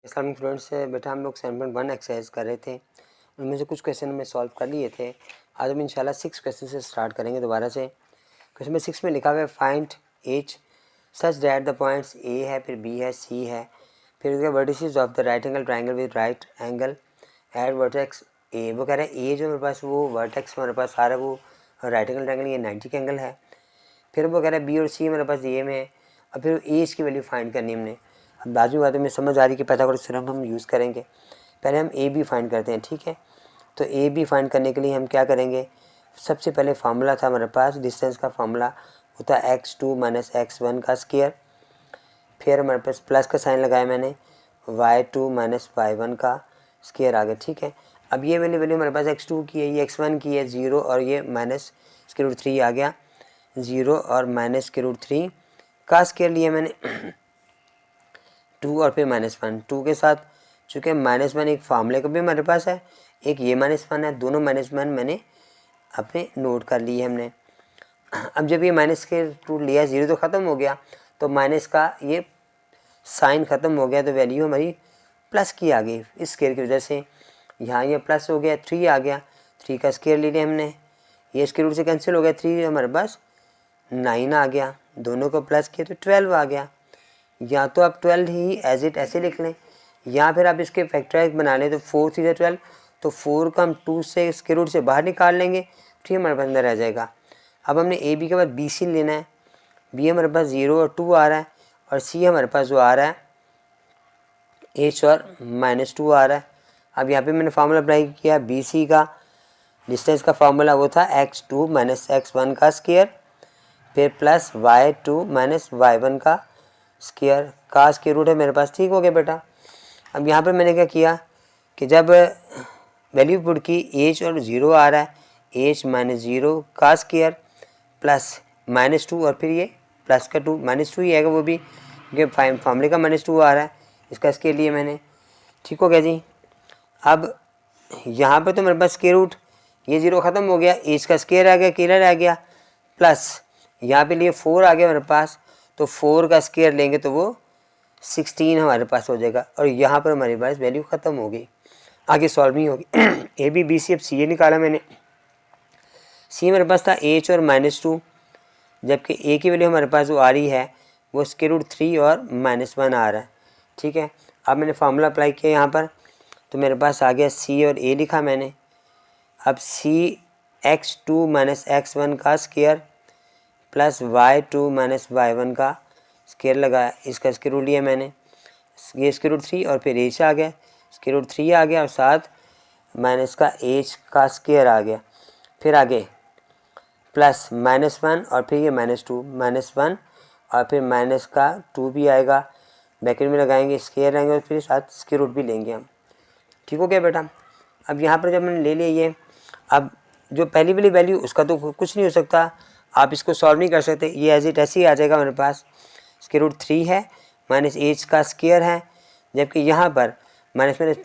Islamic students से बेटा हम लोग 7.1 एक्सरसाइज कर रहे थे, उनमें से कुछ क्वेश्चन हमने सॉल्व कर लिए थे। आज हम इंशाल्लाह 6 क्वेश्चन से स्टार्ट करेंगे दोबारा से। क्वेश्चन में 6 में लिखा हुआ है find H such that the points A है, फिर बी है, सी है, फिर उसके vertices of the right angle triangle with right angle eight vertex ए। वो कह रहे हैं ए जो मेरे पास वो वर्टेक्स हमारे पास आ रहा है वो राइट एंगल ट्राइंगल, ये 90 का एंगल है। फिर वो कह रहा है बी और सी मेरे पास ए में है, और फिर ए की वैल्यू फाइंड करनी हमने। अब बाजू बातों में समझ आ रही कि पाइथागोरस थ्योरम हम यूज़ करेंगे। पहले हम ए बी फाइंड करते हैं, ठीक है। तो ए बी फाइंड करने के लिए हम क्या करेंगे, सबसे पहले फार्मूला था हमारे पास, डिस्टेंस का फार्मूला होता है x2 माइनस x1 का स्क्वायर। फिर हमारे पास प्लस का साइन लगाया मैंने, y2 माइनस y1 का स्क्वायर आ गया, ठीक है। अब ये वाली वैल्यू हमारे पास x2 की है, ये x1 की है 0, और ये माइनस स्क्वायर रूट 3 आ गया। 0 और माइनस स्क्वायर रूट 3 का स्क्वायर लिया मैंने 2 और फिर -1 2 के साथ, चूँकि -1 एक फार्मूले का भी हमारे पास है, एक ये -1 है, दोनों -1 मैंने अपने नोट कर लिए हमने। अब जब ये माइनस के रूट लिया 0 तो ख़त्म हो गया, तो माइनस का ये साइन ख़त्म हो गया, तो वैल्यू हमारी प्लस की आ गई इस स्क्वायर की वजह से। यहाँ ये प्लस हो गया, 3 आ गया, 3 का स्क्वायर ले लिया हमने, ये स्क्वायर रूट से कैंसिल हो गया, 3 हमारे पास 9 आ गया, दोनों को प्लस किया तो 12 आ गया। या तो आप 12 ही एज इट ऐसे लिख लें, या फिर आप इसके फैक्टराइज बना लें, तो 4 3 12, तो 4 का हम 2 से स्क्वायर रूट से बाहर निकाल लेंगे, फिर हमारे पास अंदर रह जाएगा। अब हमने ए बी के बाद बी सी लेना है। बी हमारे पास 0 और 2 आ रहा है, और सी हमारे पास जो आ रहा है एच और -2 आ रहा है। अब यहाँ पे मैंने फार्मूला अप्लाई किया बी सी का, डिस्टेंस का फार्मूला वो था x2 माइनस x1 का स्क्वायर, फिर प्लस y2 माइनस y1 का स्क्वायर का स्क्वायर रूट है मेरे पास, ठीक हो गया बेटा। अब यहाँ पर मैंने क्या किया कि जब वैल्यू पुट की एच और 0 आ रहा है, एच माइनस 0 का स्क्वायर प्लस -2, और फिर ये प्लस का 2 -2 ही आएगा वो भी, क्योंकि फार्मूले का -2 आ रहा है, इसका स्क्वायर लिए मैंने, ठीक हो गया जी। अब यहाँ पे तो मेरे पास स्क्वायर रूट, ये 0 ख़त्म हो गया, एच का स्क्वायर आ गया, केलर आ गया, प्लस यहाँ पे लिए 4 आ गया मेरे पास, तो 4 का स्क्वायर लेंगे तो वो 16 हमारे पास हो जाएगा, और यहाँ पर हमारे पास वैल्यू ख़त्म हो गई, आगे सॉल्व नहीं होगी। ए बी बी सी, अब सी ए निकाला मैंने। सी मेरे पास था एच और -2, जबकि ए की वैल्यू हमारे पास जो आ रही है वो स्क्वायर रूट 3 और -1 आ रहा है, ठीक है। अब मैंने फार्मूला अप्लाई किया यहाँ पर, तो मेरे पास आ गया सी और ए लिखा मैंने। अब सी x2 माइनस x1 का square plus y2 minus y1 का स्क्वायर लगाया, इसका स्क्वायर रूट लिया मैंने, ये स्क्वायर रूट 3 और फिर एच आ गया, स्क्वायर रूट 3 आ गया, और साथ माइनस का एच का स्क्वायर आ गया। फिर आगे प्लस -1 और फिर ये -2, -1 और फिर माइनस का 2 भी आएगा, ब्रैकेट में लगाएंगे, स्क्वायर आएंगे, और फिर साथ स्क्वायर रूट भी लेंगे हम, ठीक हो गया बेटा। अब यहाँ पर जब मैंने ले लिया ये, अब जो पहली वाली वैल्यू उसका तो कुछ नहीं हो सकता, आप इसको सॉल्व नहीं कर सकते, ये एज इट ऐसे ही आ जाएगा मेरे पास। स्क्वायर रूट 3 है, माइनस एच का स्क्वायर है, जबकि यहाँ पर माइनस माइनस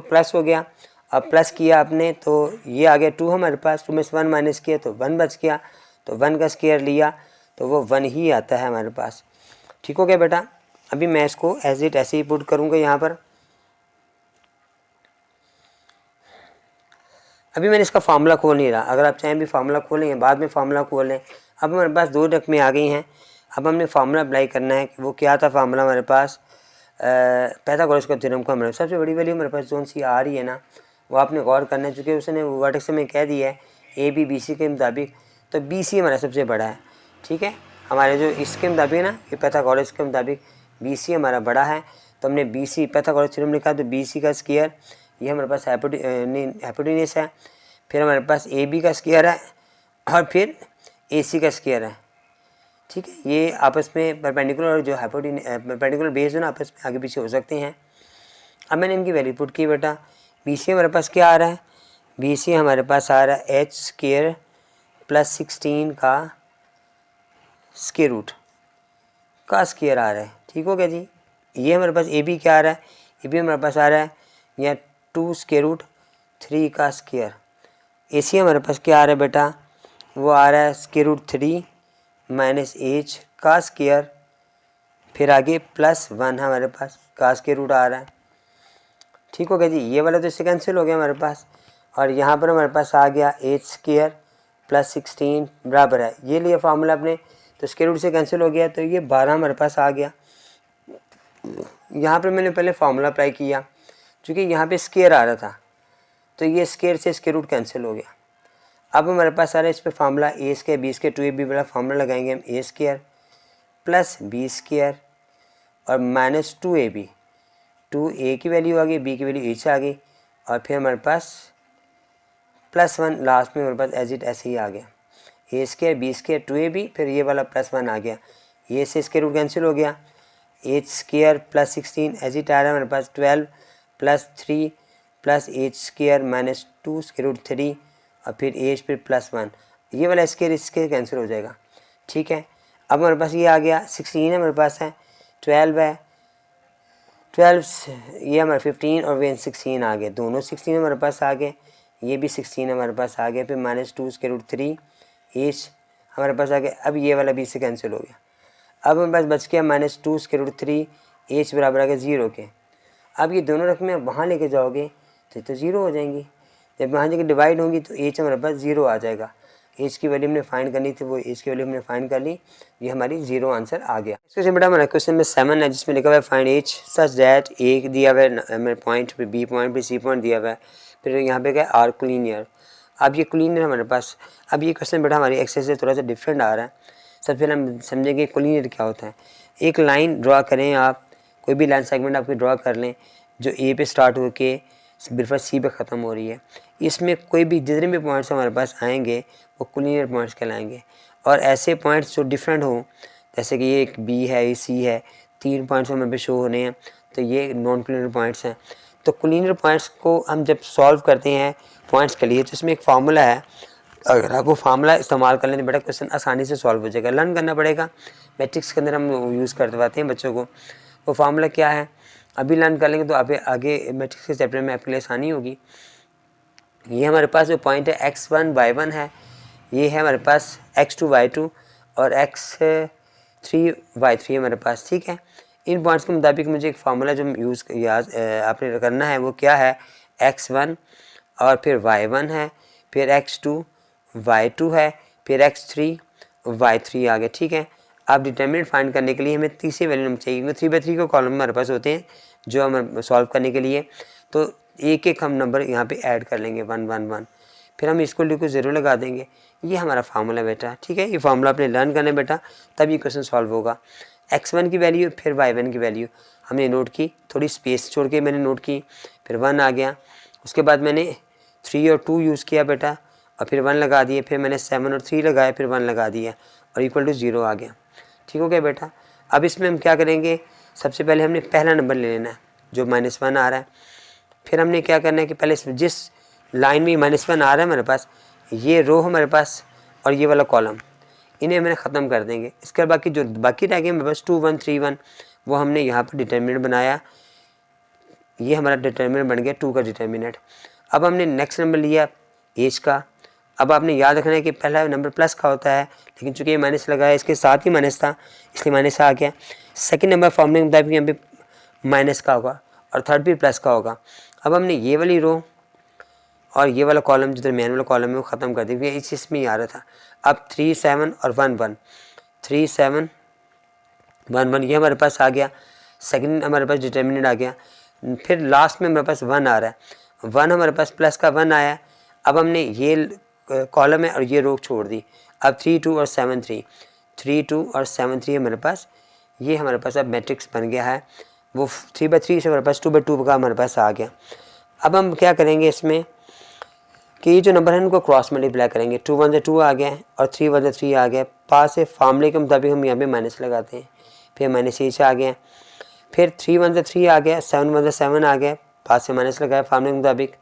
प्लस हो गया। अब प्लस किया आपने तो ये आ गया 2 हमारे पास, 2 में से 1 माइनस किया तो 1 बच गया, तो 1 का स्क्वायर लिया तो वो 1 ही आता है हमारे पास, ठीक हो गया बेटा। अभी मैं इसको एज इट ऐसे ही पुट करूँगा यहाँ पर। अभी मैंने इसका फार्मूला खोल नहीं रहा, अगर आप चाहें भी फार्मूला खोलेंगे, बाद में फार्मूला खोल लें। अब हमारे पास 2 रकमें आ गई हैं, अब हमने फार्मूला अप्लाई करना है कि वो क्या था फार्मूला हमारे पास, पाइथागोरस का थ्योरम का हमारे सबसे बड़ी वैल्यू हमारे पास जोन सी आ रही है ना, वो आपने गौर करना है, चूँकि उसने वर्टेक्स में कह दिया है ए बी बी सी के मुताबिक, तो बी सी हमारा सबसे बड़ा है, ठीक है। हमारे जो इसके मुताबिक ना, ये पाइथागोरस के मुताबिक बी सी हमारा बड़ा है, तो हमने बी सी पाइथागोरस थ्योरम लिखा, तो बी सी का स्क्वायर ये हमारे पास हाइपोटेन्यूस है, फिर हमारे पास ए बी का स्क्वायर है, और फिर ए सी का स्क्वायर है, ठीक है। ये आपस में परपेंडिकुलर और जो परपेंडिकुलर बेस है ना, आपस में आगे पीछे हो सकते हैं। अब मैंने इनकी वैल्यू पुट की बेटा, बी सी हमारे पास क्या आ रहा है, बी सी हमारे पास आ रहा है एच स्क्वायर प्लस 16 का स्क्वायर रूट का स्क्वायर आ रहा है, ठीक हो गया जी। ये हमारे पास ए बी क्या आ रहा है, ए बी हमारे पास आ रहा है यहाँ 2 स्क्वायर रूट 3 का स्क्वायर। ए सी हमारे पास क्या आ रहा है बेटा, वो आ रहा है स्क्वायर रूट 3 माइनस एच का स्क्वायर, फिर आगे +1 हमारे पास का स्क्वायर रूट आ रहा है, ठीक हो गया जी। ये वाला तो इससे कैंसिल हो गया हमारे पास, और यहाँ पर हमारे पास आ गया एच स्क्वायर प्लस 16 बराबर है, ये लिया फार्मूला अपने, तो स्क्वायर रूट से कैंसिल हो गया, तो ये 12 हमारे पास आ गया। यहाँ पर मैंने पहले फार्मूला अप्लाई किया, क्योंकि यहाँ पे स्क्वायर आ रहा था, तो ये स्क्वायर से स्क्वायर रूट कैंसिल हो गया। अब हमारे पास आ रहा है इस पर फार्मूला ए स्क्वायर बी स्क्वायर 2ab वाला फार्मूला लगाएंगे हम, ए स्क्वायर प्लस बी स्क्वायर और माइनस 2ab, 2a की वैल्यू आ गई, b की वैल्यू h आ गई, और फिर हमारे पास +1 लास्ट में हमारे पास एज इट ऐसे ही आ गया, ए स्क्वायर बी स्क्वायर 2ab, फिर ये वाला +1 आ गया, ये से स्क्वायर रूट कैंसिल हो गया, H square plus 16 as it आ रहा है हमारे पास 12 plus 3 plus H square minus 2 square root 3 और फिर एच फिर +1, ये वाला स्क्वायर इसके कैंसिल हो जाएगा। ठीक है, अब हमारे पास ये आ गया 16 है हमारे पास है, 12 है, 12 ये हमारे 15 और वे 16 आ गए, दोनों 16 हमारे पास आ गए, ये भी 16 हमारे पास आ गए, फिर -2 स्क्वायर रूट 3 एच हमारे पास आ गया। अब ये वाला भी इससे कैंसिल हो गया। अब हमारे पास बच गया -2 स्क्वायर रूट 3 एच बराबर आ गया 0 के। अब ये दोनों रकमें वहाँ लेके जाओगे तो 0 हो जाएंगी, जब वहाँ जाके डिवाइड होंगी तो एच हमारे पास 0 आ जाएगा। एच की वैल्यू हमने फाइंड करनी थी, वो एच की वैल्यू हमने फाइंड कर ली, ये हमारी 0 आंसर आ गया। इसके बेटा हमारा क्वेश्चन में 7 है, जिसमें लिखा हुआ है फाइंड एच सच दैट ए दिया हुआ है मेरे पॉइंट पे, बी पॉइंट पे, सी पॉइंट दिया हुआ है, फिर यहाँ पे क्या आर कोलिनियर। अब ये कोलिनियर हमारे पास, अब ये क्वेश्चन बेटा हमारी एक्सरसाइज से थोड़ा सा डिफरेंट आ रहा है। सबसे पहले हम समझेंगे कोलिनियर क्या होता है। एक लाइन ड्रा करें आप, कोई भी लाइन सेगमेंट आपकी ड्रा कर लें जो ए पे स्टार्ट होके बिल्कुल सी पे ख़त्म हो रही है, इसमें कोई भी जितने भी पॉइंट्स हमारे पास आएंगे वो कोलिनियर पॉइंट्स कहलाएंगे। और ऐसे पॉइंट्स जो डिफरेंट हो, जैसे कि ये एक बी है, ये सी है, 3 पॉइंट्स हमारे पे शो होने हैं, तो ये नॉन कोलिनियर पॉइंट्स हैं। तो कोलिनियर पॉइंट्स को हम जब सॉल्व करते हैं पॉइंट्स के लिए, तो इसमें एक फार्मूला है, अगर आप वो फार्मूला इस्तेमाल कर लें तो बेटा क्वेश्चन आसानी से सॉल्व हो जाएगा। लर्न करना पड़ेगा, मैट्रिक्स के अंदर हम यूज़ करवाते हैं बच्चों को। वो फार्मूला क्या है अभी लर्न कर लेंगे तो आगे मैट्रिक्स के चैप्टर में आपके लिए आसानी होगी। ये हमारे पास जो पॉइंट है x1 y1 है, ये है हमारे पास x2 y2 और x3 y3 हमारे पास। ठीक है, इन पॉइंट्स के मुताबिक मुझे एक फार्मूला जो यूज़ याद आपने करना है वो क्या है, x1 और फिर y1 है, फिर x2 y2 है, फिर x3 y3 आ गया। ठीक है, आप डिटर्मिनेंट फाइंड करने के लिए हमें तीसरी वैल्यू नंबर चाहिए, क्योंकि 3/3 के कॉलम हमारे पास होते हैं जो हम सॉल्व करने के लिए, तो एक एक हम नंबर यहाँ पे ऐड कर लेंगे 1 1 1, फिर हम इसको लिखो 0 लगा देंगे। ये हमारा फार्मूला बेटा। ठीक है, ये फार्मूला आपने लर्न करना है बेटा, तब ये क्वेश्चन सॉल्व होगा। x1 की वैल्यू फिर y1 की वैल्यू हमने नोट की, थोड़ी स्पेस छोड़ के मैंने नोट की, फिर 1 आ गया, उसके बाद मैंने 3 और 2 यूज़ किया बेटा और फिर 1 लगा दिए, फिर मैंने 7 और 3 लगाया, फिर 1 लगा दिया और इक्वल टू 0 आ गया। ठीक हो गया बेटा। अब इसमें हम क्या करेंगे, सबसे पहले हमने पहला नंबर ले लेना है जो -1 आ रहा है, फिर हमने क्या करना है कि पहले जिस लाइन में -1 आ रहा है हमारे पास, ये रो हमारे पास और ये वाला कॉलम, इन्हें मैंने ख़त्म कर देंगे। इसके बाद बाकी जो बाकी रह गए हमारे पास 2 1 3 1, वो हमने यहाँ पर डिटर्मिनेंट बनाया, ये हमारा डिटर्मिनेंट बन गया 2 का डिटर्मिनेंट। अब हमने नेक्स्ट नंबर लिया एज का। अब आपने याद रखना है कि पहला नंबर प्लस का होता है, लेकिन चूंकि ये माइनस लगा है इसके साथ ही माइनस था इसलिए माइनस आ गया। सेकंड नंबर फॉर्मूले के मुताबिक यहाँ पे माइनस का होगा और थर्ड भी प्लस का होगा। अब हमने ये वाली रो और ये वाला कॉलम जो दरमियान वाला कॉलम है वो ख़त्म कर दिया, इस चीज़ में ही आ रहा था। अब 3 7 और 1 1, 3 7 1 1 ये हमारे पास आ गया, सेकंड हमारे पास डिटर्मिनेंट आ गया, फिर लास्ट में हमारे पास 1 आ रहा है, 1 हमारे पास प्लस का 1 आया। अब हमने ये कॉलम है और ये रो छोड़ दी। अब 3 2 और 7 3, 3 2 और 7 3 हमारे पास, ये हमारे पास अब मैट्रिक्स बन गया है, वो 3/3 से हमारे पास 2/2 का हमारे पास आ गया। अब हम क्या करेंगे इसमें कि ये जो नंबर है उनको क्रॉस मल्टीप्लाई करेंगे, 2 1 से 2 आ गया और 3 1 से 3 आ गया, पास से फार्मूले के मुताबिक हम यहाँ पे माइनस लगाते हैं, फिर -h आ गया, फिर 3 1 से 3 आ गया, 7 1 से 7 आ गया, पास से माइनस लगाया फार्मूले के मुताबिक,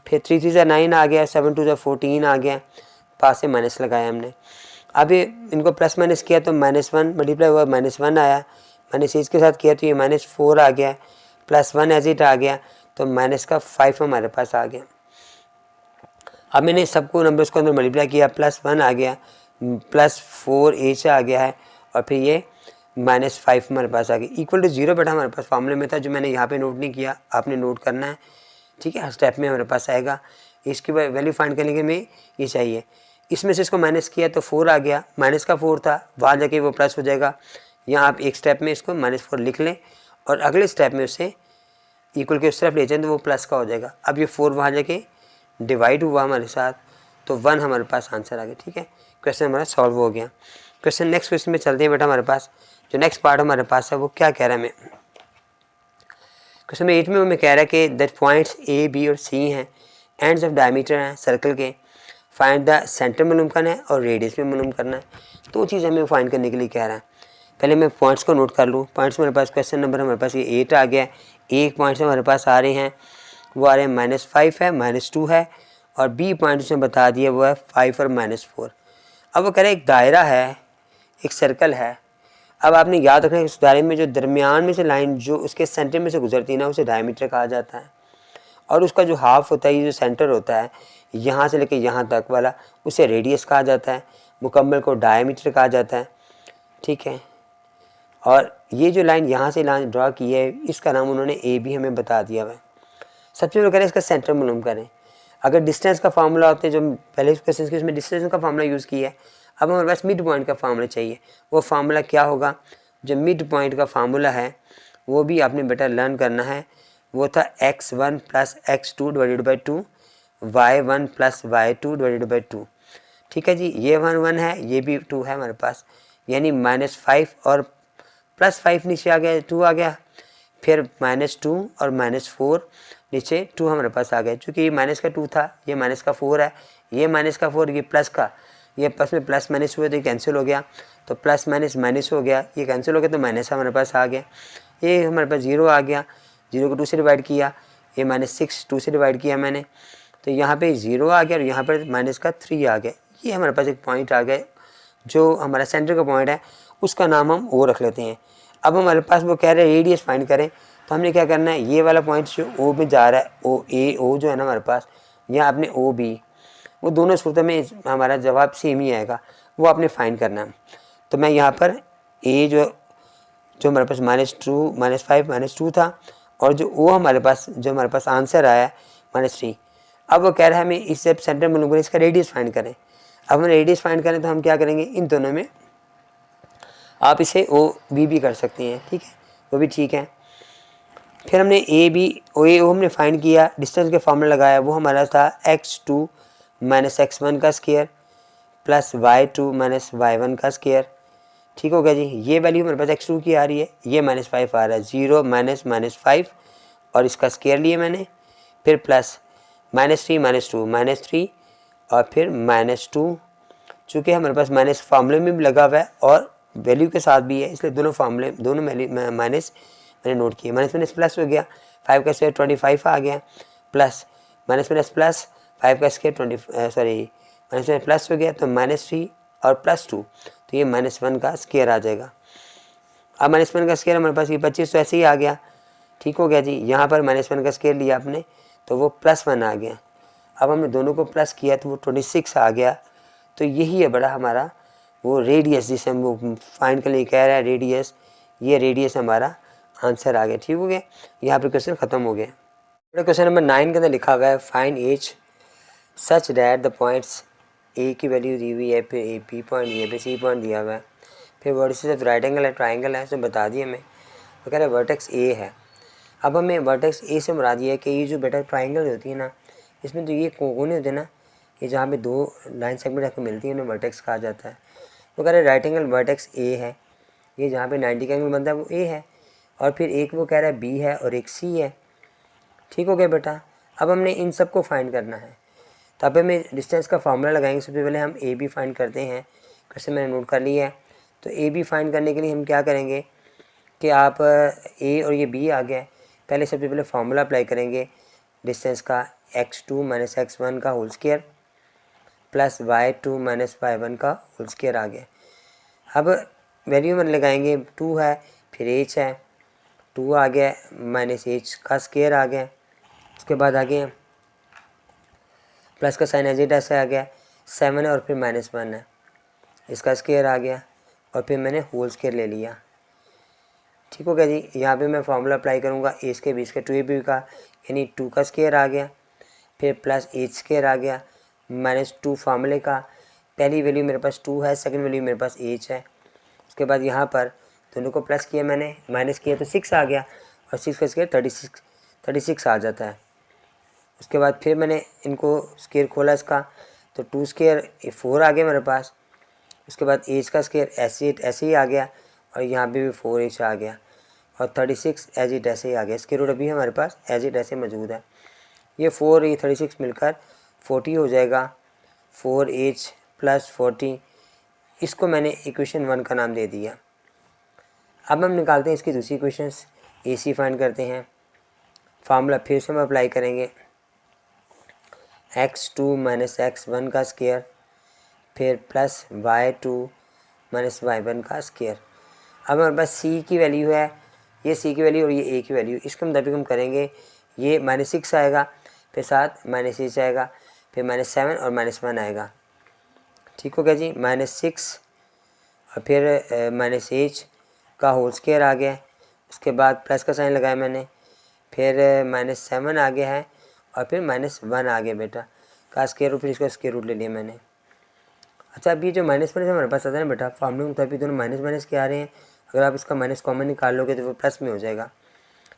फिर 3 3 से 9 आ गया, 7 2 से 14 आ गया, पास से माइनस लगाया हमने। अब ये इनको प्लस माइनस किया तो -1 मल्टीप्लाई हुआ -1 आया, -h के साथ किया तो ये -4 आ गया, +1 एज इट आ गया, तो माइनस का 5 हमारे पास आ गया। अब मैंने सबको नंबर्स को अंदर मल्टीप्लाई किया, +1 आ गया, +4h आ गया है और फिर ये -5 हमारे पास आ गई इक्वल टू 0 बेटा हमारे पास फॉर्मूले में था, जो मैंने यहाँ पे नोट नहीं किया, आपने नोट करना है, ठीक है। हर स्टेप में हमारे पास आएगा। इसकी वैल्यू फाइंड करने के लिए ये चाहिए, इसमें से इसको माइनस किया तो 4 आ गया, माइनस का 4 था, वहाँ जाके वो प्लस हो जाएगा। यहाँ आप एक स्टेप में इसको -4 लिख लें और अगले स्टेप में उसे इक्वल के उस तरफ ले जाएं तो वो प्लस का हो जाएगा। अब ये 4 वहाँ जाके डिवाइड हुआ हमारे साथ, तो 1 हमारे पास आंसर आ गया, ठीक है। क्वेश्चन हमारा सॉल्व हो गया। क्वेश्चन नेक्स्ट क्वेश्चन में चलते हैं बेटा। हमारे पास जो नेक्स्ट पार्ट हमारे पास है वो क्या कह रहा है, हमें क्वेश्चन में 8 में हमें कह रहा है कि दैट पॉइंट्स ए बी और सी हैं, एंड्स ऑफ डायमीटर हैं सर्कल के, फाइंड द सेंटर मालूम करना है और रेडियस भी मालूम करना है। दो चीज़ हमें फाइंड करने के लिए कह रहा है। पहले मैं पॉइंट्स को नोट कर लूँ। पॉइंट्स मेरे पास क्वेश्चन नंबर हमारे पास ये 8 आ गया है। एक पॉइंट्स हमारे पास आ रहे हैं, वो आ रहे हैं -5 है, -2 है, और बी पॉइंट उसने बता दिया वो है 5 और -4। अब वो कह रहे हैं एक दायरा है, एक सर्कल है। अब आपने याद रखना है इस दायरे में जो दरमियान में से लाइन जो उसके सेंटर में से गुजरती है ना, उसे डायमीटर कहा जाता है, और उसका जो हाफ होता है, ये जो सेंटर होता है यहाँ से लेके यहाँ तक वाला, उसे रेडियस कहा जाता है, मुकम्मल को डायमीटर कहा जाता है, ठीक है। और ये जो लाइन यहाँ से लाइन ड्रा की है, इसका नाम उन्होंने ए बी हमें बता दिया हुआ है। सबसे पहले करें इसका सेंटर मालूम करें। अगर डिस्टेंस का फार्मूला होता है, जो पहले क्वेश्चन के उसमें डिस्टेंस का फार्मूला यूज़ किया है, अब हमारे पास मिड पॉइंट का फार्मूला चाहिए। वो फार्मूला क्या होगा? जो मिड पॉइंट का फार्मूला है वो भी आपने बेटा लर्न करना है। वो था x1 + x2 divided by 2, y1 + y2 divided by 2, ठीक है जी। ये 1 है, ये भी 2 है हमारे पास, यानी -5 और +5 नीचे आ गया, 2 आ गया, फिर -2 और -4 नीचे 2 हमारे पास आ गए। चूँकि ये माइनस का 2 था, ये माइनस का 4 है, ये माइनस का 4, ये प्लस का, ये प्लस में प्लस माइनस हुए तो ये कैंसिल हो गया, तो प्लस माइनस माइनस हो गया, ये कैंसिल हो गया तो माइनस हमारे पास आ गया। ये हमारे पास 0 आ गया, 0 को 2 से डिवाइड किया, ये -6 2 से डिवाइड किया मैंने, तो यहाँ पे 0 आ गया और यहाँ पर माइनस का 3 आ गया। ये हमारे पास एक पॉइंट आ गया, जो हमारा सेंटर का पॉइंट है, उसका नाम हम ओ रख लेते हैं। अब हमारे पास वो कह रहे हैं रेडियस फाइंड करें, तो हमने क्या करना है, ये वाला पॉइंट जो ओ में जा रहा है, ओ ए ओ जो है ना हमारे पास, या आपने ओ बी, वो दोनों सूरत में हमारा जवाब सेम ही आएगा, वो आपने फाइंड करना है। तो मैं यहाँ पर ए जो हमारे पास -2 -5 -2 था, और जो ओ हमारे पास जो हमारे पास आंसर आया है -3। अब वो कह रहा है हमें इससे सेंटर मालूम करें, इसका रेडियस फाइंड करें। अब हम रेडियस फाइंड करें तो हम क्या करेंगे, इन दोनों में आप इसे ओ बी भी कर सकते हैं, ठीक है, वो भी ठीक है। फिर हमने ए बी ओ ए ओ हमने फाइंड किया, डिस्टेंस के फॉर्मूला लगाया, वो हमारा था x2 - x1 का स्क्वायर प्लस y2 - y1 का स्क्वायर, ठीक हो गया जी। ये वैल्यू हमारे पास x2 की आ रही है, ये -5 आ रहा है, 0 -5 और इसका स्क्वायर लिए मैंने, फिर प्लस -3 -2 -3 और फिर -2। चूँकि हमारे पास माइनस फार्मूले में भी लगा हुआ है और वैल्यू के साथ भी है, इसलिए दोनों फार्मूले दोनों माइनस मैंने नोट किए। माइनस प्लस हो गया, 5 का स्क्वायर 25 आ गया, प्लस माइनस प्लस 5 का स्क्वायर माइनस प्लस हो गया, तो -3 और +2, तो ये -1 का स्क्वायर आ जाएगा। अब -1 का स्क्वायर हमारे पास ये 25 तो ऐसे ही आ गया, ठीक हो गया जी। यहाँ पर -1 का स्क्वायर लिया आपने तो वो +1 आ गया। अब हमने दोनों को प्लस किया तो वो 26 आ गया। तो यही है बड़ा हमारा वो रेडियस, जिसे हम वो फाइंड करने कह रहा है रेडियस, ये रेडियस हमारा आंसर आ गया, ठीक हो गया। यहाँ पर क्वेश्चन ख़त्म हो गया। क्वेश्चन नंबर 9 के अंदर लिखा हुआ है find H such that the points A की वैल्यू दी हुई है, फिर ए बी पॉइंट दिया, फिर सी पॉइंट दिया हुआ है, फिर वर्टिसेस ऑफ राइट एंगल है, ट्राइंगल है, इसमें बता दिया हमें। वो कह रहे हैं वर्टेक्स ए है। अब हमें वर्टेक्स ए से मुराद ये है कि ये जो बेटा ट्राइंगल होती है ना, इसमें तो ये कोने होते हैं ना, ये जहाँ पे दो लाइन सेगमेंट आकर मिलती है उन्हें वर्टेक्स कहा जाता है। वो कह रहे हैं राइट एंगल वर्टेक्स ए है, ये जहाँ पे 90 का एंगल बनता है वो ए है, और फिर एक वो कह रहा है बी है और एक सी है, ठीक हो गया बेटा। अब हमने इन सब को फाइंड करना है, तो अब हमें डिस्टेंस का फार्मूला लगाएंगे। सबसे पहले हम ए बी फाइंड करते हैं, कैसे मैंने नोट कर लिया है। तो ए बी फाइंड करने के लिए हम क्या करेंगे कि आप ए और ये बी आ गया, पहले सबसे पहले फार्मूला अप्लाई करेंगे डिस्टेंस का, x2 - x1 का whole square plus y2 - y1 का होल स्क्वायर आ गया। अब वैल्यू में लगाएंगे, 2 है, फिर h है, 2 आ गया, -h का स्क्वायर आ गया, उसके बाद आ गया प्लस का साइन एज इट ऐसे आ गया, 7 है और फिर -1 है, इसका स्क्वायर आ गया, और फिर मैंने होल स्क्वायर ले लिया, ठीक हो गया जी। यहाँ पे मैं फार्मूला अप्लाई करूँगा ए स्केयर बी स्केयर 2ab का, यानी 2 का स्केयर आ गया, फिर प्लस एच स्केयर आ गया, -2 फार्मूले का, पहली वैल्यू मेरे पास 2 है, सेकंड वैल्यू मेरे पास एच है। उसके बाद यहाँ पर दोनों को प्लस किया मैंने, माइनस किया तो 6 आ गया, और 6 का स्केयर 36 आ जाता है। उसके बाद फिर मैंने इनको स्केयर खोला इसका, तो 2 स्केयर 4 आ गया मेरे पास। उसके बाद एच का स्केयर ऐसे ही आ गया, और यहाँ पे भी 4h आ गया, और 36 एज इट ऐसे ही आ गया। स्केयर रूट अभी हमारे पास एज इट ऐसे मौजूद है। ये 4 ये 36 मिलकर 40 हो जाएगा, 4h + 40। इसको मैंने इक्वेशन 1 का नाम दे दिया। अब हम निकालते हैं इसकी दूसरी इक्वेशंस, AC फाइंड करते हैं। फार्मूला फिर से हम अप्लाई करेंगे, x2 - x1 का स्केयर, फिर प्लस y2 - y1 का स्केयर। अब हमारे पास c की वैल्यू है, ये c की वैल्यू और ये a की वैल्यू, इसके मुताबिक हम करेंगे। ये -6 आएगा, फिर साथ -h आएगा, फिर -7 और -1 आएगा। ठीक हो गया जी। -6 और फिर -h का होल स्केयर आ गया। उसके बाद प्लस का साइन लगाया मैंने, फिर -7 आ गया है, और फिर -1 आ गया बेटा का स्केयर रूट, फिर इसका स्केयर रूट ले लिया मैंने। अच्छा, अब ये जो -1 हमारे पास आता है ना बेटा, फार्मूले के मुताबिक दोनों माइनस के आ रहे हैं। अगर आप इसका माइनस कॉमन निकाल लोगे तो वो प्लस में हो जाएगा।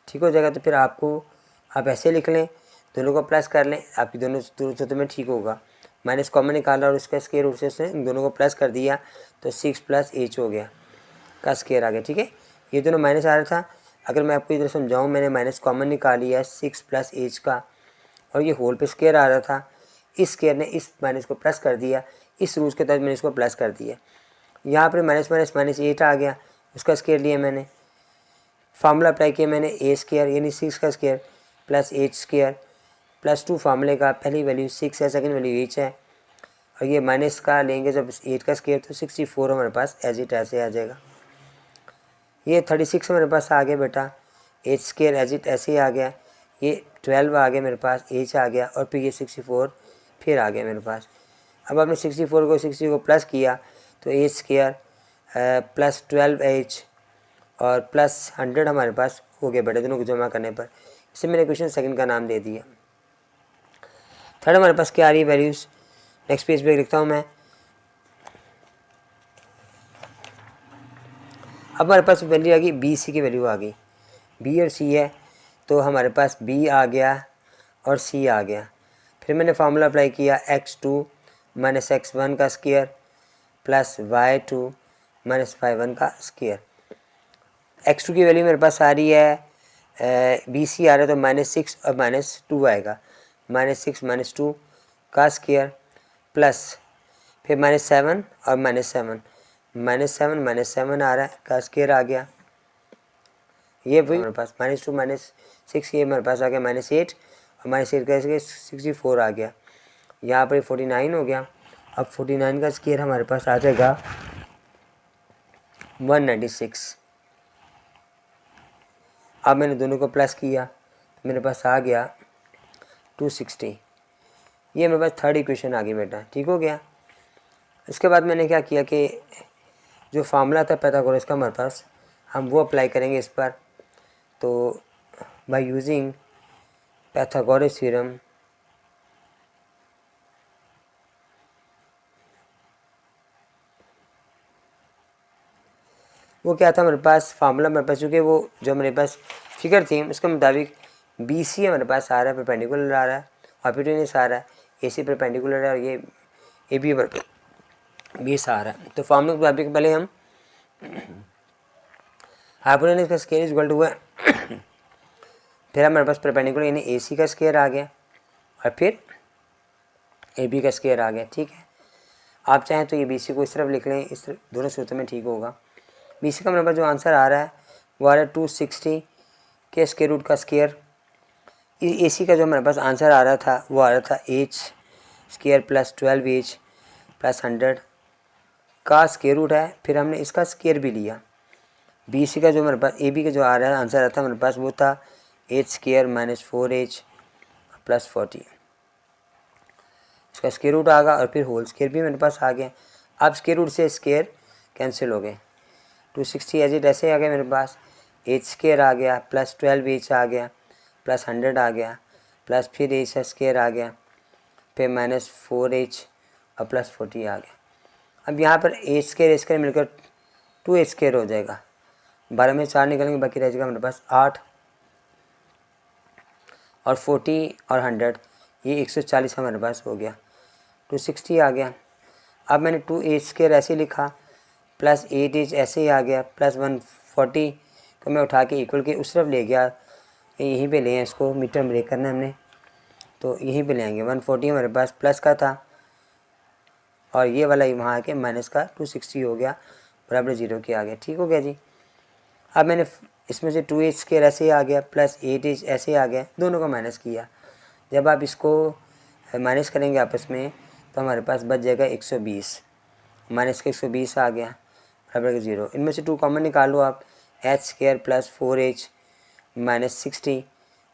ठीक हो जाएगा। तो फिर आप ऐसे लिख लें, दोनों को प्लस कर लें, आपकी दोनों सूत्रों में ठीक होगा। माइनस कॉमन निकाला और इसका स्केयर रूट से उसने दोनों को प्लस कर दिया, तो 6 + h हो गया का स्केयर आ गया। ठीक है, ये दोनों माइनस आ रहा था। अगर मैं आपको इधर समझाऊँ, मैंने माइनस कॉमन निकाल लिया 6 + h का, और ये होल पे स्केयर आ रहा था। इस स्केयर ने इस माइनस को प्लस कर दिया, इस रूल के तहत मैंने इसको प्लस कर दिया। यहाँ पर -8 आ गया, उसका स्केयर लिया मैंने। फार्मूला अप्लाई किया मैंने, a स्केयर यानी 6 का स्केयर प्लस h स्केयर +2 फार्मूले का, पहली वैल्यू 6 है, सेकंड वैल्यू h है, और ये माइनस का लेंगे जब 8 का स्केयर तो 64 हमारे पास एज इट ऐसे आ जाएगा। ये 36 हमारे पास आ गया बेटा, h स्केयर एज इट ऐसे ही आ गया। ये 12 आ गया मेरे पास, h आ गया, और फिर ये 64 फिर आ गया मेरे पास। अब आपने 64 को 60 को प्लस किया तो h स्केयर + 12h और +100 हमारे पास हो गया बेटा, दोनों को जमा करने पर। इसे मैंने क्वेश्चन सेकंड का नाम दे दिया। थर्ड हमारे पास क्या आ रही है वैल्यूज़, नेक्स्ट पेज पे लिखता हूँ मैं। अब हमारे पास वैल्यू आ गई, बी सी की वैल्यू आ गई। बी और सी है, तो हमारे पास बी आ गया और सी आ गया। फिर मैंने फार्मूला अप्लाई किया, x2 - x1 का स्केयर प्लस y2 - y1 का स्केयर। x2 की वैल्यू मेरे पास आ रही है, बी सी आ रहा है, तो -6 और -2 आएगा। -6 - 2 का स्केयर प्लस फिर -7 और -7, -7 आ रहा है का स्केयर आ गया। ये वही हमारे पास -2 - 6, ये हमारे पास आ गया -8, और -8 का स्केयर 64 आ गया। यहाँ पर 49 हो गया। अब 49 का स्केयर हमारे पास आ जाएगा 196। अब मैंने दोनों को प्लस किया तो मेरे पास आ गया 260। ये मेरे पास थर्ड इक्वेशन आ गई बेटा। ठीक हो गया। इसके बाद मैंने क्या किया कि जो फार्मूला था पाइथागोरस का हमारे पास, हम वो अप्लाई करेंगे इस पर। तो बाय यूजिंग पाइथागोरस थ्योरम, वो क्या था हमारे पास फार्मूला, मेरे पास चूँकि वो जो मेरे पास फिगर थी उसके मुताबिक बी सी हमारे पास आ रहा है, परपेंडिकुलर आ रहा है, हाइपोटेन्यूस आ रहा है, ए सी परपेंडिकुलर है, और ये ए बी बेस आ रहा है। तो फार्मूले के मुताबिक पहले हम हाइपोटेन्यूस का स्केयर इज इक्वल टू है, फिर हमारे पास परपेंडिकुलर यानी ए सी का स्केयर आ गया, और फिर ए बी का स्केयर आ गया। ठीक है, आप चाहें तो ये बी सी को इस तरफ लिख लें, इस तरफ दोनों सूत्र में ठीक होगा। बी सी का मेरे पास जो आंसर आ रहा है वो आ रहा है 260 के स्केयर रूट का स्केयर। ए सी का जो हमारे पास आंसर आ रहा था वो आ रहा था H square plus 12h plus 100 का स्केयर रूट है, फिर हमने इसका स्केयर भी लिया। बी सी का जो हमारे पास ए बी का जो आ रहा है आंसर आता हमारे पास वो था एच स्केयर -4h प्लस 40, इसका स्केयर रूट आ गया, और फिर होल स्केयर भी मेरे पास आ गया। अब स्केयर रूट से स्केयर कैंसिल हो गए, 260 एज इट ऐसे आ गया मेरे पास। एच स्केयर आ गया प्लस 12h आ गया प्लस 100 आ गया प्लस फिर एच स्केयर आ गया फिर -4h और प्लस 40 आ गया। अब यहाँ पर एच स्केयर मिलकर 2h स्केयर हो जाएगा। 12 में 4 निकलेंगे, बाकी रह जाएगा हमारे पास 8 और 40 और 100, ये 140 हमारे पास हो गया, 260 आ गया। अब मैंने 2h स्केयर ऐसे लिखा प्लस 8h ऐसे ही आ गया प्लस 140 को मैं उठा के इक्वल के उस तरफ ले गया, यहीं पे ले हैं इसको, मीटर ब्रेक करना है हमने तो यहीं पे ले आएंगे। 140 हमारे पास प्लस का था और ये वाला वहाँ आके माइनस का 260 हो गया बराबर 0 के आ गया। ठीक हो गया जी। अब मैंने इसमें से 2h स्केयर ऐसे ही आ गया प्लस 8h ऐसे ही आ गया, दोनों का माइनस किया। जब आप इसको माइनस करेंगे आपस में तो हमारे पास बच जाएगा 120, माइनस का 120 आ गया बराबर का 0। इनमें से 2 कॉमन निकालो आप, h square plus 4h minus 60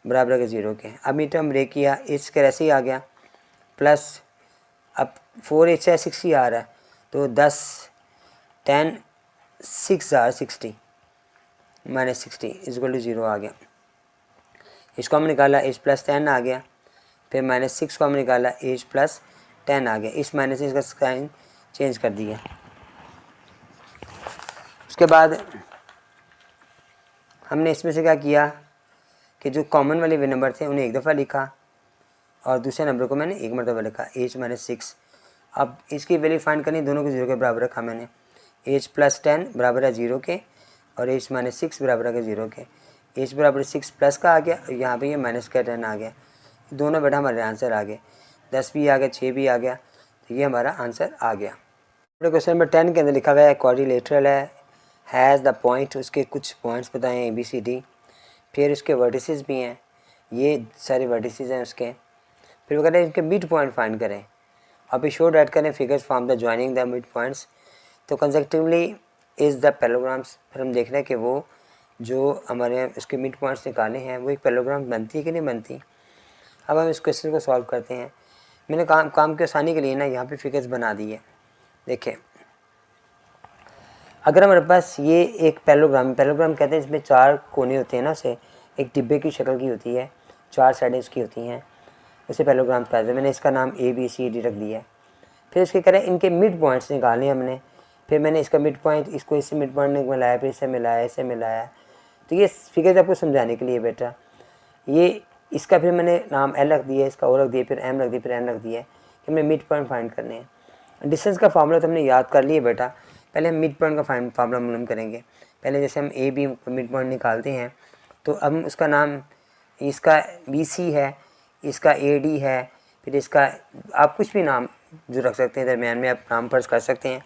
बराबर का 0 के। अब मीटर हम ब्रेक किया, h स्केयर ऐसे ही आ गया प्लस अब 4h है 60 आ रहा है तो 10 10 6 60 माइनस 60 इक्वल टू 0 आ गया। इसको हमने निकाला h प्लस 10 आ गया, फिर -6 को हमने निकाला h प्लस 10 आ गया। इस माइनस से इसका साइन चेंज कर दिया। उसके बाद हमने इसमें से क्या किया कि जो कॉमन वाले वे नंबर थे उन्हें एक दफ़ा लिखा और दूसरे नंबर को मैंने एक मरतबा लिखा h -6। अब इसकी वैल्यू फाइंड करनी, दोनों को 0 के बराबर रखा मैंने। h प्लस 10 बराबर है 0 के और h -6 बराबर है 0 के। h बराबर 6 प्लस का आ गया, यहाँ पे ये माइनस का 10 आ गया। दोनों बेटा हमारे आंसर आ गए, 10 भी आ गया 6 भी आ गया, तो ये हमारा आंसर आ गया। क्वेश्चन नंबर 10 के अंदर लिखा हुआ है क्वाड्रिलेटरल हैज़ द पॉइंट, उसके कुछ पॉइंट्स बताएं ABCD, फिर उसके वर्टिसेस भी हैं, ये सारे वर्टिसेस हैं उसके। फिर वो कहते हैं इनके मिड पॉइंट फाइंड करें और फिर शो ऐड करें figures form the joining the mid points. तो कंसेक्टिवली इज़ द पैराग्राम्स, फिर हम देख रहे हैं कि वो जो हमारे उसके मिड पॉइंट्स निकाले हैं वो एक पैराग्राम बनती है कि नहीं बनती। अब हम इस क्वेश्चन को सॉल्व करते हैं। मैंने काम की आसानी के लिए ना यहाँ पे फिगर्स बना दी है। देखिए अगर हमारे पास ये एक पैराग्राम कहते हैं इसमें 4 कोने होते हैं ना, उसे एक डिब्बे की शक्ल की होती है, 4 साइडें उसकी होती हैं, उसे पैराग्राम कहते हैं। मैंने इसका नाम ABCD रख दिया है। फिर इसके करें इनके मिड पॉइंट्स निकाले हमने, फिर मैंने इसका मिड पॉइंट इसको इससे मिड पॉइंट में मिलाया, फिर इससे मिलाया, इससे मिलाया। तो ये फिगर्स आपको समझाने के लिए बेटा, ये इसका फिर मैंने नाम L रख दिया, इसका O रख दिया, फिर M रख दिया, फिर N रख दिया कि हमने मिड पॉइंट फाइंड करने हैं। डिस्टेंस का फार्मूला तो हमने याद कर लिया बेटा, पहले हम मिड पॉइंट का फार्मूला मालूम करेंगे। पहले जैसे हम AB मिड पॉइंट निकालते हैं तो हम उसका नाम, इसका BC है, इसका AD है, फिर इसका आप कुछ भी नाम जो रख सकते हैं, दरमियान में आप नाम फर्ज कर सकते हैं।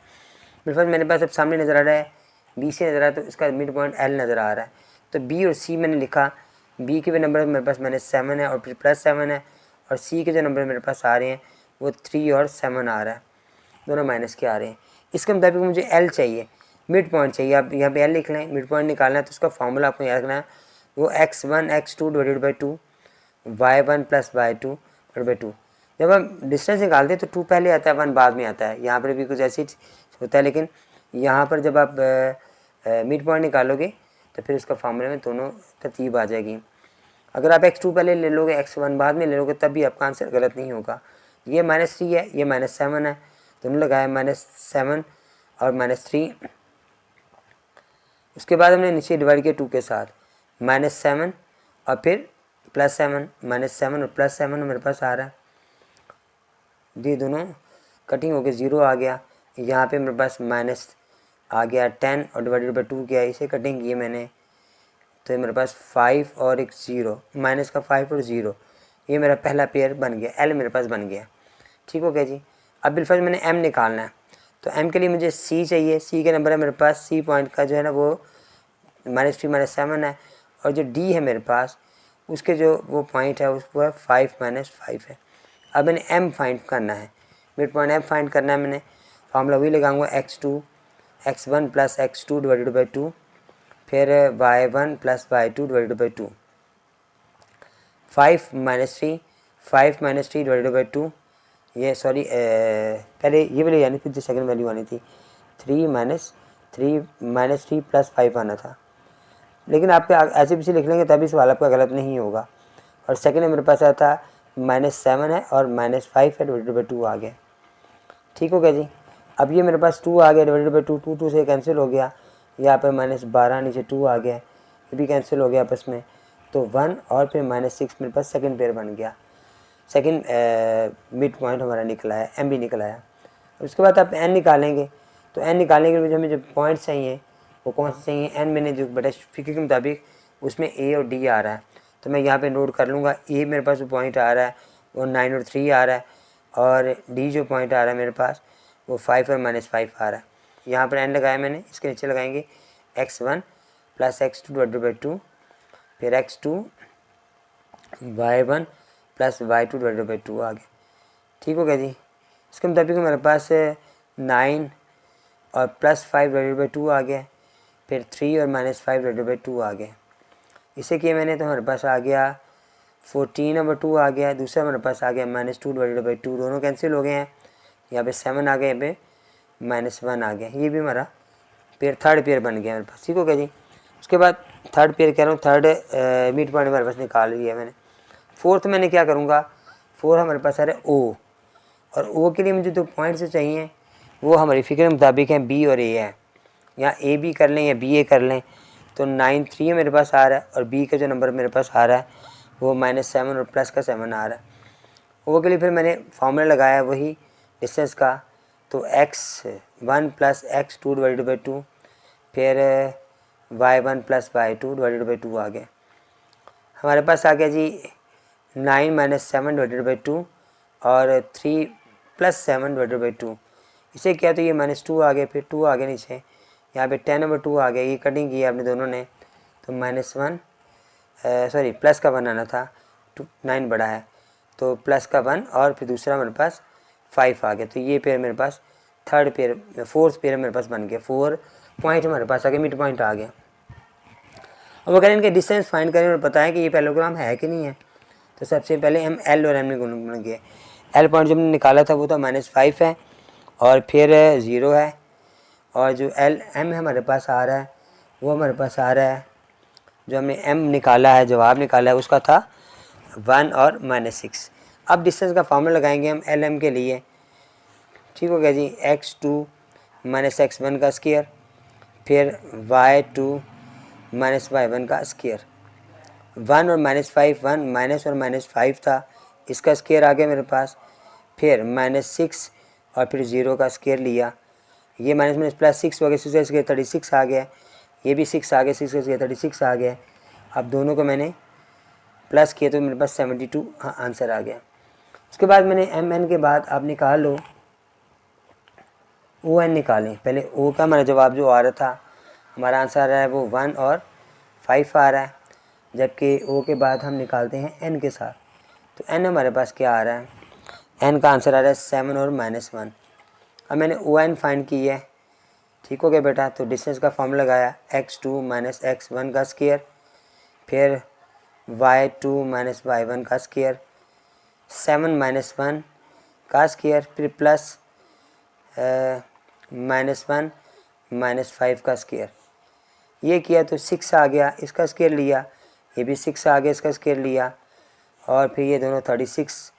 बिल्कुल मेरे पास अब सामने नज़र आ रहा है BC नज़र आ रहा है, तो इसका मिड पॉइंट L नज़र आ रहा है। तो B और C मैंने लिखा, B के भी नंबर मेरे पास -7 है और फिर +7 है, और C के जो नंबर मेरे पास आ रहे हैं वो 3 और 7 आ रहा है, दोनों माइनस के आ रहे हैं। इसके मुताबिक मुझे L चाहिए, मिड पॉइंट चाहिए। आप यहाँ पे L लिख लें, मिड पॉइंट निकालना है तो उसका फार्मूला आपको याद रखना है, वो x1 x2 divided by 2 y1 plus y2 divided by 2। जब हम डिस्टेंस निकालते हैं तो 2 पहले आता है 1 बाद में आता है। यहाँ पर भी कुछ ऐसी होता है, लेकिन यहाँ पर जब आप मिड पॉइंट निकालोगे तो फिर उसका फार्मूले में दोनों तरतीब आ जाएगी। अगर आप x2 पहले ले लोगे x1 बाद में ले लोगे तब भी आपका आंसर गलत नहीं होगा। ये -3 है, ये -7 है, दोनों लगाए -7 और -3। उसके बाद हमने नीचे डिवाइड किया 2 के साथ, -7 और फिर +7, -7 और +7 मेरे पास आ रहा है। ये दोनों कटिंग होकर 0 आ गया। यहाँ पे मेरे पास माइनस आ गया 10 और डिवाइडेड बाई 2 किया, इसे कटिंग किए मैंने, तो मेरे पास 5 और एक 0, माइनस का 5 और 0, ये मेरा पहला पेयर बन गया, L मेरे पास बन गया। ठीक हो गया जी। अब बिलफर्ज मैंने M निकालना है, तो M के लिए मुझे C चाहिए। C के नंबर है मेरे पास, C पॉइंट का जो है ना वो -3 -7 है, और जो D है मेरे पास उसके जो वो पॉइंट है उसको है 5 -5 है। अब मैंने M फाइंड करना है, मिड पॉइंट M फाइंड करना है। मैंने फार्मूला वही लगाऊंगा, x1 plus x2 divided by 2, फिर y1 plus y2 divided by 2, 5 -3 divided by 2, ये सॉरी पहले ये वैल्यू आनी थी, जो सेकंड वैल्यू आनी थी 3 -3 प्लस 5 आना था, लेकिन आपके ऐसे पीछे लिख लेंगे तभी सवाल आपका गलत नहीं होगा। और सेकंड में मेरे पास आया था -7 है और -5 है, डिवाइडेड बाई 2 आ गया। ठीक हो गया जी। अब ये मेरे पास 2 आ गया डिवाइडेड बाई 2, 2 से कैंसिल हो गया। यहाँ पर -12 नीचे 2 आ गया, ये भी कैंसिल हो गया आपस में। तो 1 और फिर -6 मेरे पास सेकंड पेयर बन गया। सेकंड मिड पॉइंट हमारा निकला है, एम भी निकला है। उसके बाद आप एन निकालेंगे, तो एन निकालने के लिए हमें जो पॉइंट्स चाहिए वो कौन से चाहिए। एन मैंने जो बड़े फिक्र के मुताबिक उसमें ए और डी आ रहा है, तो मैं यहाँ पे नोट कर लूँगा। ए मेरे पास जो पॉइंट आ रहा है वो 9 और 3 आ रहा है, और डी जो पॉइंट आ रहा है मेरे पास वो 5 और -5 आ रहा है। यहाँ पर एन लगाया मैंने, इसके नीचे लगाएंगे x1 + x2 डिवाइडेड बाई 2, फिर x2 y1 + y2 divided by 2 आ गया। ठीक हो गया जी। इसके मुताबिक हमारे पास 9 और +5 डिवाइडेड बाई 2 आ गया, फिर 3 और -5 डिवाइडेड बाई 2 आ गया। इसे किया मैंने तो हमारे पास आ गया 14/2 आ गया। दूसरा हमारे पास आ गया -2 डिवाइडेड बाई 2, दोनों कैंसिल हो गए हैं। यहाँ पे 7 आ गया, यहाँ पे -1 आ गया। ये भी हमारा पेयर थर्ड पेयर बन गया मेरे पास। ठीक हो गया जी। उसके बाद थर्ड पेयर कह रहा हूँ, थर्ड मिड पॉइंट हमारे पास निकाल लिया मैंने। फोर्थ मैंने क्या करूँगा, फोर्थ हमारे पास आ रहा है ओ, और ओ के लिए मुझे जो पॉइंट्स चाहिए वो हमारी फिक्र के मुताबिक हैं बी और ए है। यहाँ ए बी कर लें या बी ए कर लें, तो 9 3 मेरे पास आ रहा है, और बी का जो नंबर मेरे पास आ रहा है वो -7 और +7 आ रहा है। वो के लिए फिर मैंने फॉर्मूला लगाया वही डिस्टेंस का, तो x1 + x2 डिवाइडेड बाई 2, फिर y1 + y2 डिवाइडेड बाई 2 आ गया। हमारे पास आ गया जी 9 - 7 डिवाइडेड बाई 2 और 3 + 7 डिवाइडेड बाई 2। इसे किया तो ये -2 आ गया, फिर 2 आ गया नीचे, यहाँ पे 10/2 आ गया। ये कटिंग की आपने दोनों ने, तो -1 सॉरी प्लस का 1 आना था, 9 बड़ा है तो प्लस का 1, और फिर दूसरा मेरे पास 5 आ गया। तो ये पेयर मेरे पास थर्ड पेयर, फोर्थ पेयर मेरे पास बन गया। 4 पॉइंट हमारे पास आ गया, मिड पॉइंट आ गया। अब अगर इनके डिस्टेंस फाइंड करें और पता है कि ये पैरेललोग्राम है कि नहीं है, तो सबसे पहले हम एल और एम में गुणेंगे। एल पॉइंट जब हमने निकाला था वो था -5 है, और फिर 0 है, और जो एल एम हमारे पास आ रहा है वो हमारे पास आ रहा है, जो हमने एम निकाला है, जवाब निकाला है, उसका था 1 और -6। अब डिस्टेंस का फार्मूला लगाएंगे हम एल एम के लिए। ठीक हो गया जी। x2 - x1 का स्क्वायर, फिर y2 - y1 का स्क्वायर। 1 और -5, 1 माइनस और -5 था, इसका स्क्वायर आ गया मेरे पास, फिर -6 और फिर 0 का स्क्वायर लिया। ये माइनस +6 हो गया, 6 का स्क्वायर 36 आ गया, ये भी 6 आ गया, 6 का स्क्वायर 36 आ गया। अब दोनों को मैंने प्लस किया तो मेरे पास 72 आंसर आ गया। उसके बाद मैंने एम एन के बाद आप निकाल लो ओ एन निकालें। पहले ओ का हमारा जवाब जो आ रहा था, हमारा आंसर आ रहा है वो 1 और 5 आ रहा है, जबकि ओ के बाद हम निकालते हैं एन के साथ। तो एन हमारे पास क्या आ रहा है, एन का आंसर आ रहा है 7 और -1। अब मैंने ओ एन फाइंड की है। ठीक हो गया बेटा। तो डिस्टेंस का फॉर्मूला लगाया, x2 - x1 का स्क्वायर, फिर y2 - y1 का स्क्वायर, 7 - 1 का स्क्वायर, फिर प्लस -1 - 5 का स्क्वायर। ये किया तो 6 आ गया, इसका स्क्वायर लिया, ये भी 6 आ गया, इसका स्क्वायर लिया, और फिर ये दोनों 36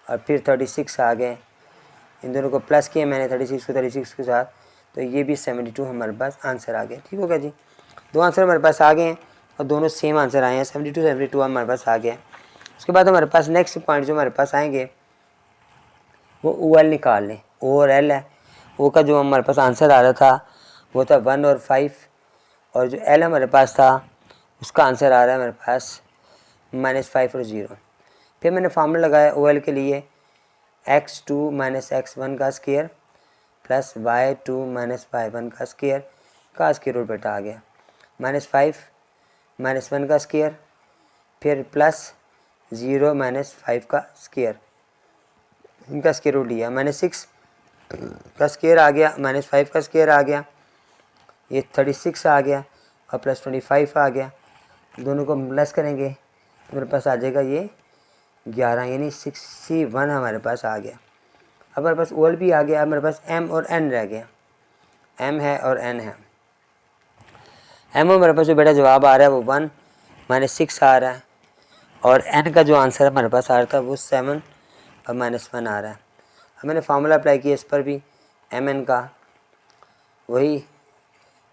और फिर 36 आ गए। इन दोनों को प्लस किया मैंने 36 को 36 के साथ, तो ये भी 72 हमारे पास आंसर आ गया। ठीक हो गया जी। दो आंसर हमारे पास आ गए हैं और दोनों सेम आंसर आए हैं, 72 हमारे पास आ गया। उसके बाद हमारे पास नेक्स्ट पॉइंट जो हमारे पास आएंगे वो ओ एल निकाल लें। ओ और एल है, ओ का जो हमारे पास आंसर आ रहा था वो था 1 और 5, और जो एल हमारे पास था उसका आंसर आ रहा है मेरे पास -5 और 0। फिर मैंने फार्मूला लगाया ओ एल के लिए, x2 - x1 का स्क्वायर प्लस y2 - y1 का स्क्वायर रूट बेटा आ गया, -5 - 1 का स्क्वायर, फिर प्लस 0 - 5 का स्क्वायर, इनका स्क्वायर रूट लिया, -6 का स्क्वायर आ गया, -5 का स्क्वायर आ गया, ये 36 आ गया और प्लस 25 आ गया। दोनों को प्लस करेंगे तो मेरे पास आ जाएगा ये 11, यानी 61 हमारे पास आ गया। अब हमारे पास ओल भी आ गया, अब मेरे पास एम और एन रह गया, एम है और एन है। एम हमारे पास जो बेटा जवाब आ रहा है वो 1 -6 आ रहा है, और एन का जो आंसर हमारे पास आ रहा था वो 7 और -1 आ रहा है। अब मैंने फार्मूला अप्लाई किया इस पर भी, एम एन का वही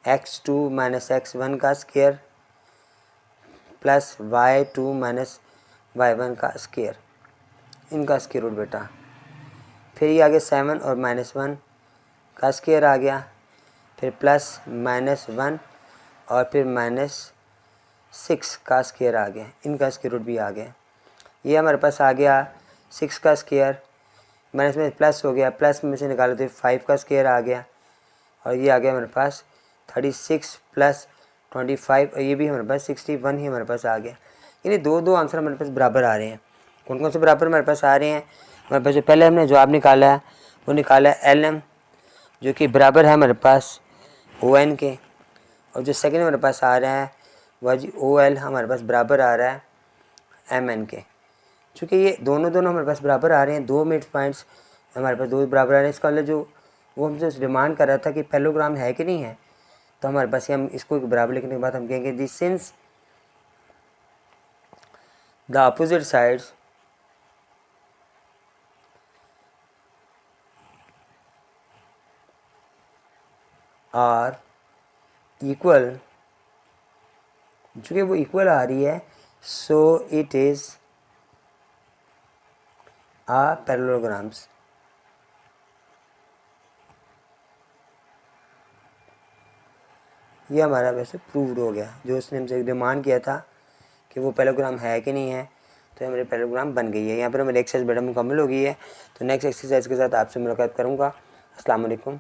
x2 - x1 का स्क्वायर प्लस y2 - y1 का स्क्वायर, इनका स्क्वायर रूट बेटा। फिर ये आ गया 7 और -1 का स्क्वायर आ गया, फिर प्लस -1 और फिर -6 का स्क्वायर आ गया, इनका स्क्वायर रूट भी आ गया। ये हमारे पास आ गया 6 का स्क्वायर, माइनस में प्लस हो गया, प्लस में से निकालो तो 5 का स्क्वायर आ गया, और ये आ गया हमारे पास 36 प्लस 25, और ये भी हमारे पास 61 ही हमारे पास आ गया। यानी दो आंसर हमारे पास बराबर आ रहे हैं। कौन कौन से बराबर हमारे पास आ रहे हैं? हमारे पास जो पहले हमने जवाब निकाला है वो निकाला है LM, जो कि बराबर है हमारे पास ON के, और जो सेकंड हमारे पास आ रहा है वह जी OL हमारे पास बराबर आ रहा है MN के। चूँकि ये दोनों हमारे पास बराबर आ रहे हैं, 2 मिड पॉइंट्स हमारे पास 2 बराबर आ रहे हैं, इसका मतलब जो वो हमसे डिमांड कर रहा था कि पैरेललोग्राम है कि नहीं है, तो हमारे पास हम इसको बराबर लिखने के बाद हम कहेंगे this since the opposite sides are equal, चूँकि वो इक्वल आ रही है, so it is a parallelograms. ये हमारा वैसे प्रूव्ड हो गया, जो उसने हमसे डिमांड किया था कि वो पैरेललोग्राम है कि नहीं है, तो हमारे पैरेललोग्राम बन गई है। यहाँ पर हमारी एक्सरसाइज बेटा मुकम्मल हो गई है। तो नेक्स्ट एक्सरसाइज के साथ आपसे मुलाकात करूँगा। अस्सलाम वालेकुम।